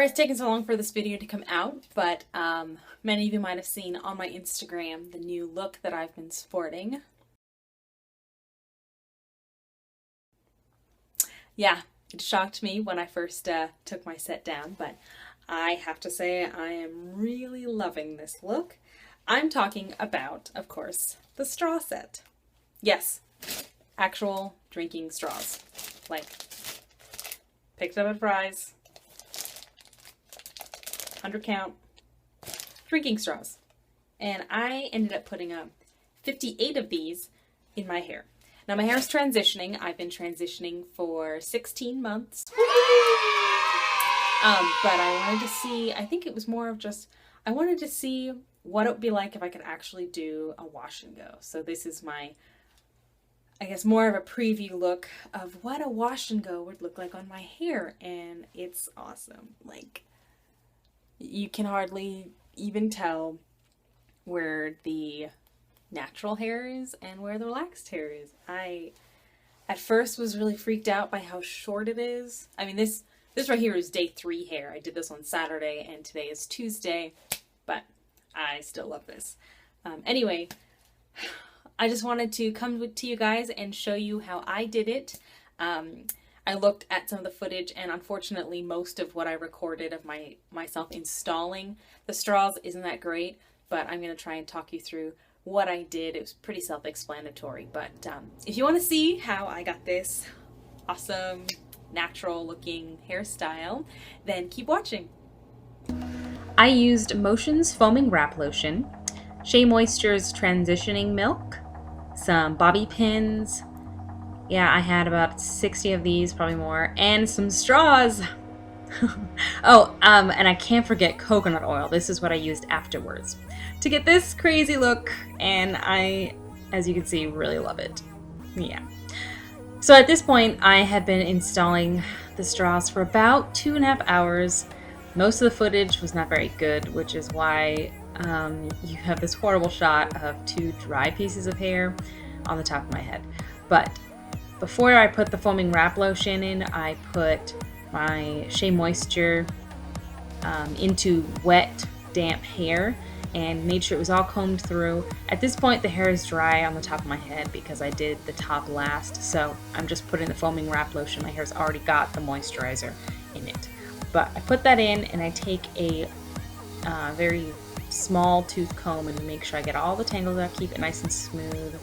Sorry it's taken so long for this video to come out, but many of you might have seen on my Instagram the new look that I've been sporting. Yeah, it shocked me when I first took my set down, but I have to say I am really loving this look. I'm talking about, of course, the straw set. Yes, actual drinking straws. Like, picked up at Fry's, 100 count, drinking straws. And I ended up putting up 58 of these in my hair. Now my hair is transitioning. I've been transitioning for 16 months. But I wanted to see, I think it was more of just, I wanted to see what it would be like if I could actually do a wash and go. So this is my, I guess, more of a preview look of what a wash and go would look like on my hair. And it's awesome. Like, you can hardly even tell where the natural hair is and where the relaxed hair is. I, at first, was really freaked out by how short it is. I mean, this right here is day 3 hair. I did this on Saturday and today is Tuesday, but I still love this. Anyway, I just wanted to come to you guys and show you how I did it. I looked at some of the footage, and unfortunately most of what I recorded of myself installing the straws isn't that great, but I'm going to try and talk you through what I did. It was pretty self-explanatory, but if you want to see how I got this awesome natural looking hairstyle, then keep watching. I used Motion's Foaming Wrap Lotion, Shea Moisture's Transitioning Milk, some bobby pins. Yeah, I had about 60 of these, probably more, and some straws. Oh, and I can't forget coconut oil. This is what I used afterwards to get this crazy look, and I, as you can see, really love it. Yeah. So at this point, I had been installing the straws for about 2.5 hours. Most of the footage was not very good, which is why you have this horrible shot of 2 dry pieces of hair on the top of my head. But before I put the foaming wrap lotion in, I put my Shea Moisture into wet, damp hair and made sure it was all combed through. At this point, the hair is dry on the top of my head because I did the top last, so I'm just putting the foaming wrap lotion. My hair's already got the moisturizer in it. But I put that in, and I take a very small tooth comb and make sure I get all the tangles out, keep it nice and smooth.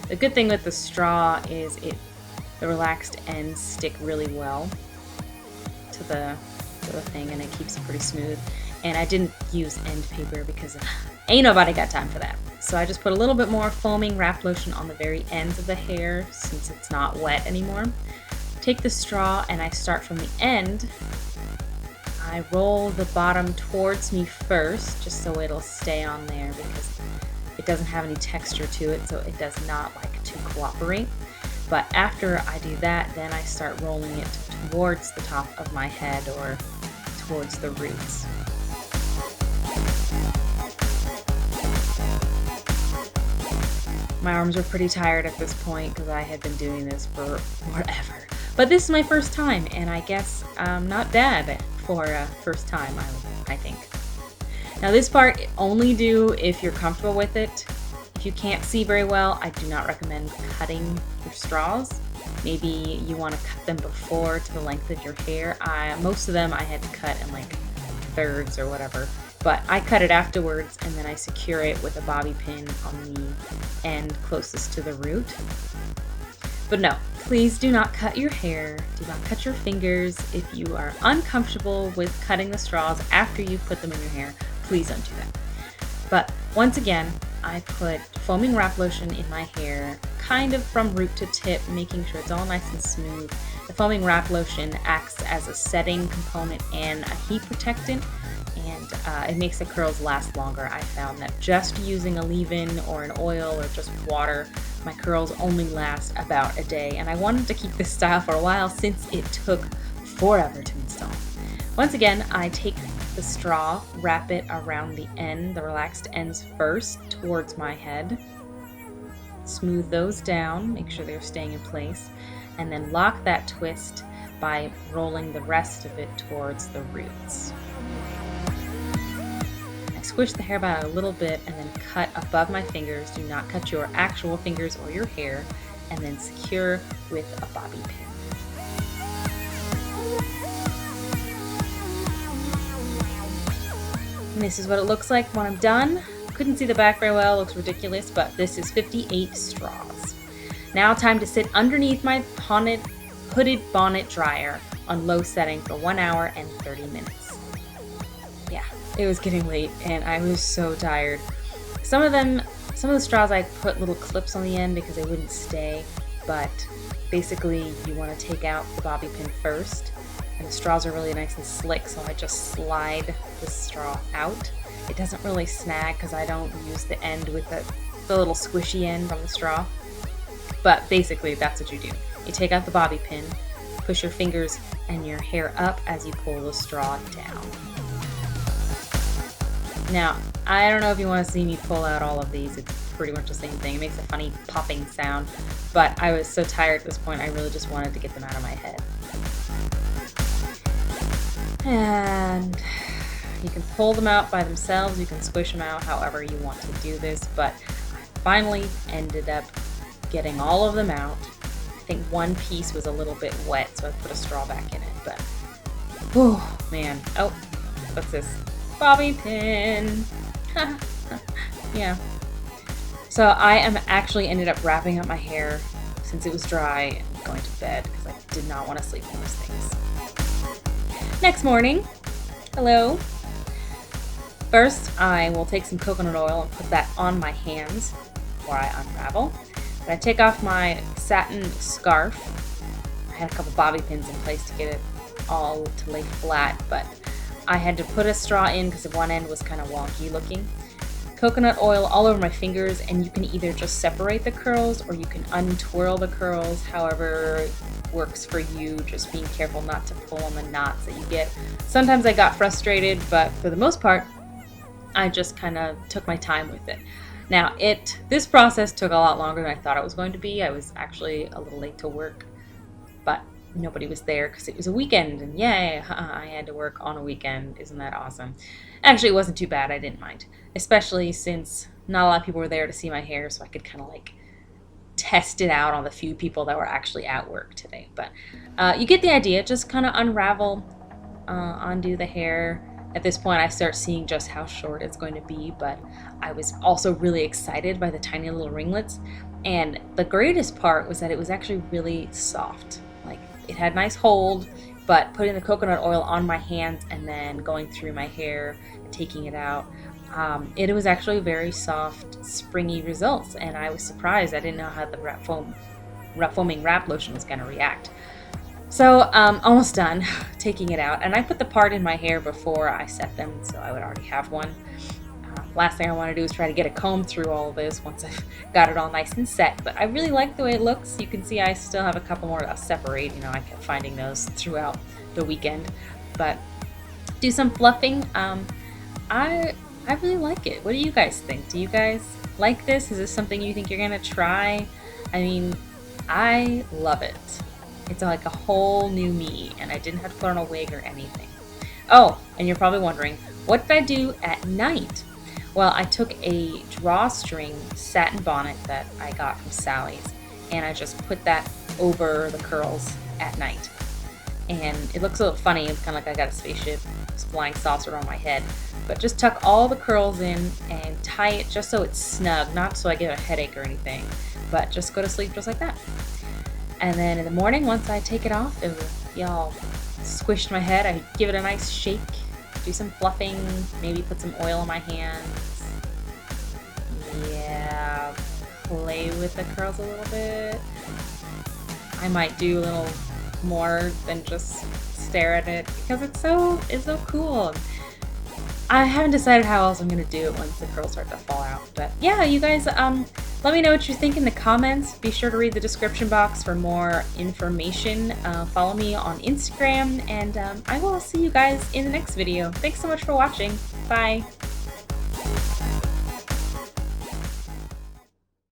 The good thing with the straw is the relaxed ends stick really well to the thing, and it keeps it pretty smooth. And I didn't use end paper because ain't nobody got time for that. So I just put a little bit more foaming wrap lotion on the very ends of the hair since it's not wet anymore. Take the straw and I start from the end. I roll the bottom towards me first, just so it'll stay on there because it doesn't have any texture to it, so it does not like to cooperate. But after I do that, then I start rolling it towards the top of my head or towards the roots. My arms were pretty tired at this point because I had been doing this for forever. But this is my first time, and I guess not bad for a first time, I think. Now this part only do if you're comfortable with it. If you can't see very well, I do not recommend cutting your straws. Maybe you want to cut them before to the length of your hair. Most of them I had to cut in like thirds or whatever. But I cut it afterwards, and then I secure it with a bobby pin on the end closest to the root. But no, please do not cut your hair. Do not cut your fingers. If you are uncomfortable with cutting the straws after you put them in your hair, please don't do that. But once again, I put foaming wrap lotion in my hair, kind of from root to tip, making sure it's all nice and smooth. The foaming wrap lotion acts as a setting component and a heat protectant, and it makes the curls last longer. I found that just using a leave-in or an oil or just water, my curls only last about a day, and I wanted to keep this style for a while since it took forever to install. Once again, I take the straw, wrap it around the end, the relaxed ends first, towards my head. Smooth those down, make sure they're staying in place, and then lock that twist by rolling the rest of it towards the roots. I squish the hairband a little bit and then cut above my fingers. Do not cut your actual fingers or your hair, and then secure with a bobby pin. And this is what it looks like when I'm done. Couldn't see the back very well, looks ridiculous, but this is 58 straws. Now time to sit underneath my hooded bonnet dryer on low setting for 1 hour and 30 minutes. Yeah, it was getting late and I was so tired. Some of the straws I put little clips on the end because they wouldn't stay, but basically you want to take out the bobby pin first, and the straws are really nice and slick, so I just slide the straw out. It doesn't really snag because I don't use the end with the little squishy end from the straw, but basically that's what you do. You take out the bobby pin, push your fingers and your hair up as you pull the straw down. Now, I don't know if you want to see me pull out all of these. It's pretty much the same thing. It makes a funny popping sound, but I was so tired at this point, I really just wanted to get them out of my head. And you can pull them out by themselves, you can squish them out however you want to do this, but I finally ended up getting all of them out. I think one piece was a little bit wet, so I put a straw back in it, but oh man. Oh, what's this? Bobby pin. Yeah. So I am actually ended up wrapping up my hair since it was dry and going to bed because I did not want to sleep in those things. Next morning, hello. First, I will take some coconut oil and put that on my hands before I unravel. But I take off my satin scarf. I had a couple bobby pins in place to get it all to lay flat, but I had to put a straw in because one end was kind of wonky looking. Coconut oil all over my fingers, and you can either just separate the curls or you can untwirl the curls, however works for you. Just being careful not to pull on the knots that you get. Sometimes I got frustrated, but for the most part, I just kind of took my time with it. Now, this process took a lot longer than I thought it was going to be. I was actually a little late to work, but nobody was there because it was a weekend, and yay, I had to work on a weekend. Isn't that awesome? Actually, it wasn't too bad. I didn't mind, especially since not a lot of people were there to see my hair, so I could kind of like test it out on the few people that were actually at work today. But you get the idea. Just kind of unravel, undo the hair. At this point, I start seeing just how short it's going to be, but I was also really excited by the tiny little ringlets, and the greatest part was that it was actually really soft. Like, it had nice hold, but putting the coconut oil on my hands and then going through my hair, taking it out, it was actually very soft, springy results, and I was surprised. I didn't know how the foaming wrap lotion was going to react. So, almost done taking it out, and I put the part in my hair before I set them, so I would already have one. Last thing I want to do is try to get a comb through all of this once I've got it all nice and set, but I really like the way it looks. You can see I still have a couple more to separate. You know, I kept finding those throughout the weekend, but do some fluffing. I really like it. What do you guys think? Do you guys like this? Is this something you think you're gonna try? I mean, I love it. It's like a whole new me, and I didn't have to put on a wig or anything. Oh, and you're probably wondering, what did I do at night? Well, I took a drawstring satin bonnet that I got from Sally's, and I just put that over the curls at night. And it looks a little funny. It's kind of like I got a spaceship flying saucer on my head. But just tuck all the curls in and tie it just so it's snug, not so I get a headache or anything, but just go to sleep just like that. And then in the morning, once I take it off, it will be all squished my head. I give it a nice shake, do some fluffing, maybe put some oil on my hands. Yeah, play with the curls a little bit. I might do a little more than just stare at it because it's so cool. I haven't decided how else I'm going to do it once the curls start to fall out. But yeah, you guys, let me know what you think in the comments. Be sure to read the description box for more information. Follow me on Instagram, and I will see you guys in the next video. Thanks so much for watching. Bye.